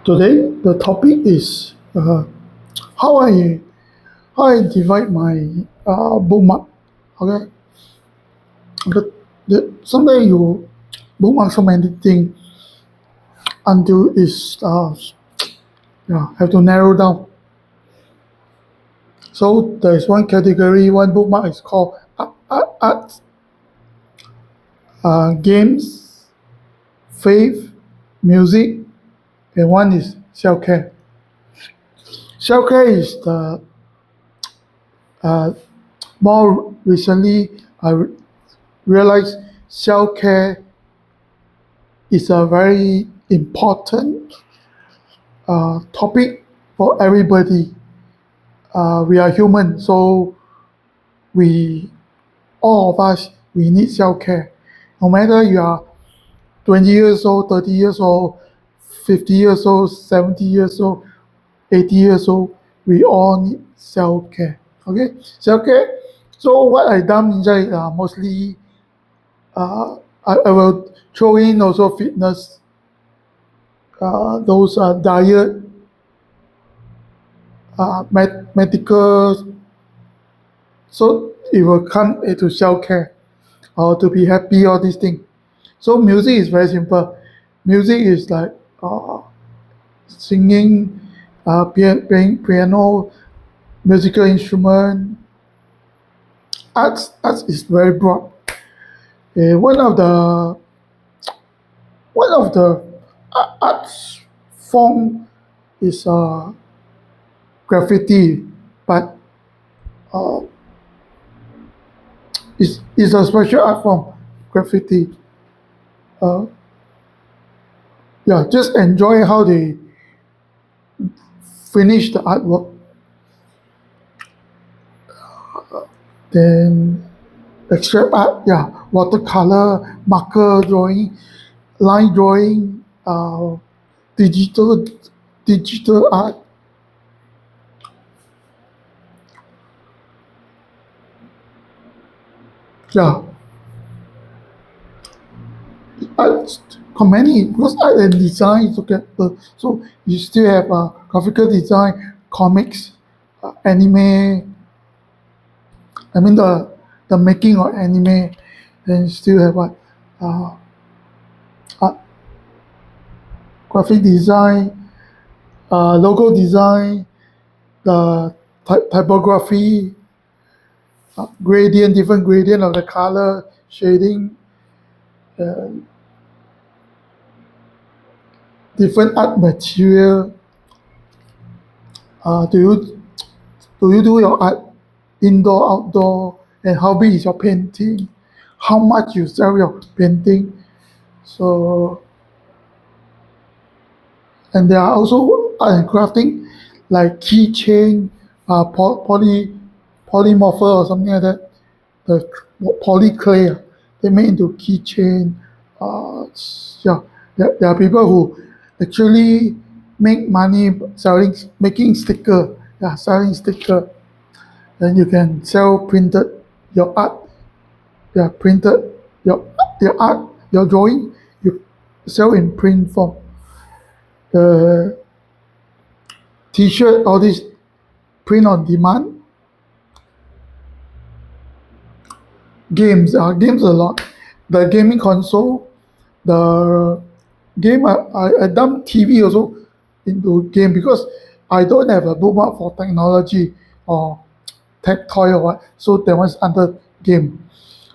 Today, the topic is how I how I divide my bookmark. Okay, sometimes you bookmark so many things until it's have to narrow down. So there is one category, one bookmark is called art, games, faith, music, and one is self care. Self care is the uh, more recently I realized self care is a very important topic for everybody. We are human, so we all of us we need self care. No matter you are 20 years old, 30 years old, 50 years old, 70 years old, 80 years old, we all need self care. Okay, self care. So what I done inside mostly I will throw in also fitness, those diet, medical. So it will come into self care or to be happy, all these things. So music is very simple. Music is like singing, playing piano, musical instrument. Arts is very broad. Uh, one of the one of the arts form is graffiti, but uh, it's a special art form, graffiti. Uh, yeah, just enjoy how they finish the artwork. Then extract art, yeah, watercolor, marker drawing, line drawing, digital digital art. Yeah, art many because art and design is together. So you still have graphical design, comics, anime. I mean the making of anime, then you still have what uh, art, graphic design, logo design, the typography, gradient, different gradient of the color, shading, uh, different art material. Uh, do you do you do your art indoor, outdoor, and how big is your painting? How much you sell your painting? So and there are also art and crafting like keychain, polymorpher or something like that. The poly clay, they make into keychain. Yeah, there are people who actually make money selling, making sticker. Yeah, selling sticker. Then you can sell printed your art. Yeah, printed your art, your drawing. You sell in print form. The T-shirt, all this print on demand. Games a lot. The gaming console, the game I dump TV also into game because I don't have a bookmark for technology or tech toy or what. So that one's under game.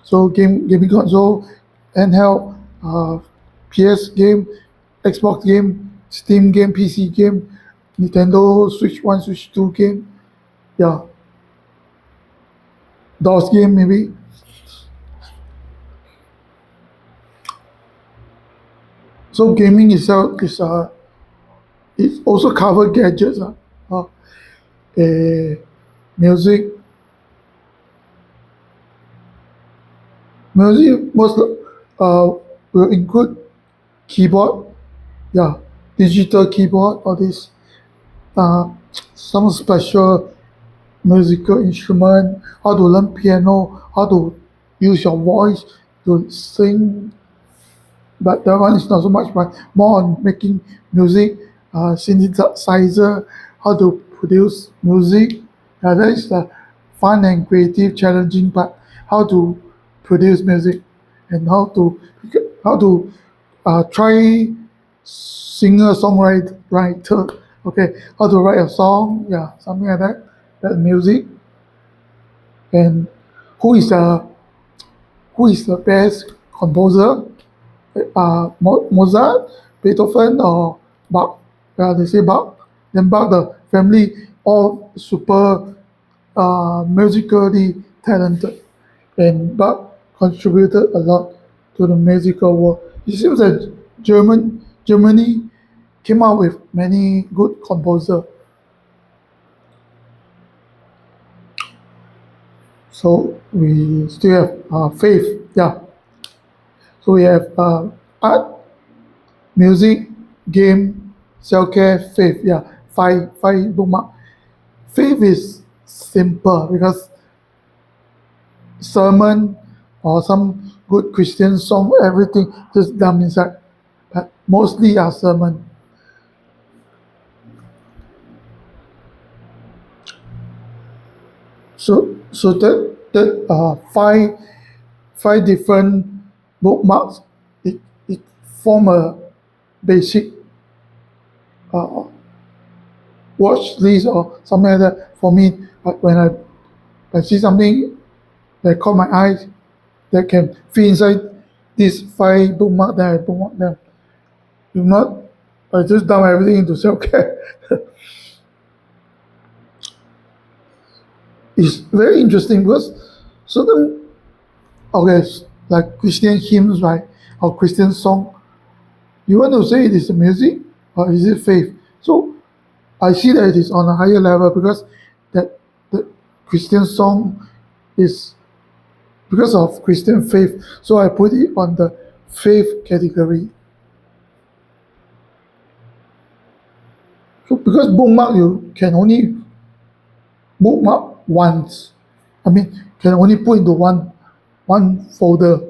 So gaming console, handheld, PS game, Xbox game, Steam game, PC game, Nintendo Switch One, Switch Two game. Yeah, DOS game maybe. So gaming itself is it also cover gadgets. Uh, music, music most uh, will include keyboard, yeah, digital keyboard, all this, uh, some special musical instrument, how to learn piano, how to use your voice to sing. But that one is not so much, but more on making music, synthesizer, how to produce music. That is the fun and creative, challenging part. How to produce music and how to try singer songwriter. Okay, how to write a song. Yeah, something like that. That music and who is the who is the best composer? Mozart, Beethoven, or Bach. Yeah, they say Bach. Then Bach, the family, all super musically talented, and Bach contributed a lot to the musical world. It seems that Germany came out with many good composers. So we still have faith. Yeah. So we have art, music, game, self-care, faith. Yeah, five bookmark. Faith is simple because sermon or some good Christian song, everything just dump inside. But mostly are sermon. So that five different bookmarks. It form a basic uh, watch list or something like that for me. When I see something that caught my eye that can fit inside these five bookmark, then I bookmark them. If not, I just dump everything into self care. It's very interesting because certain okay, like Christian hymns, right, or Christian song, you want to say it is music or is it faith? So I see that it is on a higher level because that the Christian song is because of Christian faith. So I put it on the faith category. So because bookmark you can only bookmark once. I mean can only put into one folder.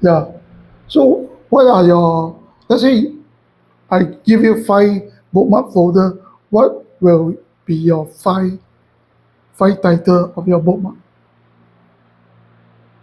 Yeah. So what are your let's say I give you five bookmark folder, what will be your five title of your bookmark?